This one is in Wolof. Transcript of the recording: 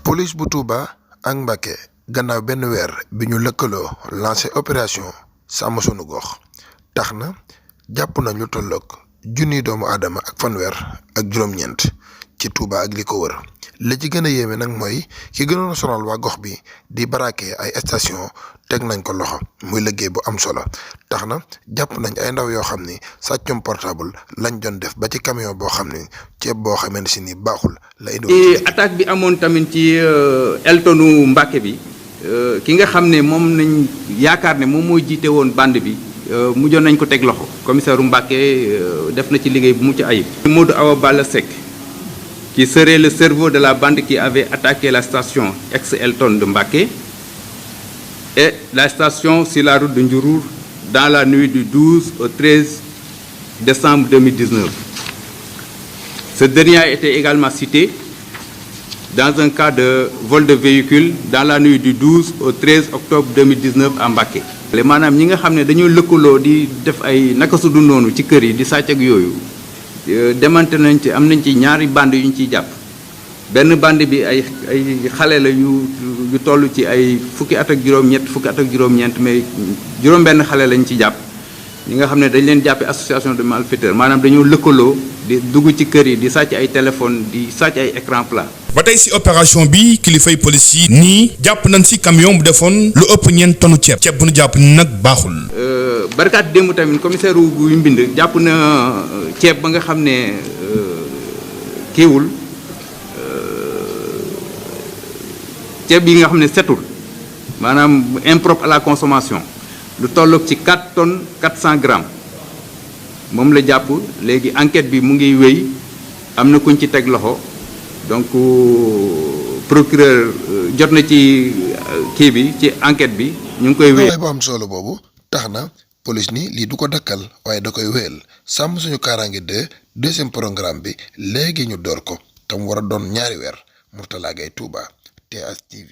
police bu Touba ak Mbacké gannaaw benn weer bi ñu lëkkaloo lancé opération sàmm sunu gox tax na jàpp na ñu tolloog junniy doomu aadama ak fanweer ak juróom-ñeent ci Touba ak li ko wër li ci gën a yéeme nag mooy ki gënoon a sonal waa gox bi di baraake ay station teg nañ ko loxo muy liggéey bu am solo tax na jàpp nañ ay ndaw yoo xam ni sàccum portable lañ doon def ba ci camion boo xam ni ceeb boo xamante si ni baaxul la indi. attaque bi amoon tamit ci Eltonu Mbacké bi ki nga xam ne moom nañ yaakaar ne moom mooy jiite woon bande bi mujjoon nañ ko teg loxo commissaire Mbacké def na ci liggéey bu mucc ayib. Modou Awa Balla Seck qui serait le cerveau de la bande qui avait attaqué la station ex-Elton de Mbacké et la station sur la route de Ndiourour dans la nuit du 12 au 13 décembre 2019. Ce dernier a été également cité dans un cas de vol de véhicule dans la nuit du 12 au 13 octobre 2019 à Mbacké. maanaam ñi nga xam ne dañoo lëkkaloo di def ay naka su dul noonu ci kër yi di sàcc ak yooyu demante nañ ci am nañ ci ñaari bande yu ñu ciy jàpp benn bande bi ay xale la yu toll ci ay fukki at ak juróom-ñeent mais juróom-benn xale lañ ci jàpp ñi nga xam ne dañ leen jàppe association de malfaiteurs maanaam dañoo lëkkaloo di dugg ci kër yi di sàcc ay téléphone di sàcc ay écran plat. ba tey si opération bi kilifay police yi nii jàpp nañ si camion bu defoon lu ëpp ñeent tonu ceeb bu nu jàpp nag baaxul. barkaat démb tamit commissaire wu mbind jàpp na ceeb ba nga xam ne kiiwul ceeb yi nga xam ne setul maanaam impropre à la consommation lu tolloog ci 4 tonnes 400 grammes moom la jàpp léegi enquête bi mu ngi wéy am na kuñ ci teg loxo donc procureur jot na ci kii bi ci enquête bi ñu ngi koy wéy. bu am solo boobu tax na police ni lii du ko dakkal waaye da koy wéyal sàmm suñu kaaraange deuxième programme bi léegi ñu door ko te mu war a doon ñaari weer Mourtala Gaye Touba TS TV.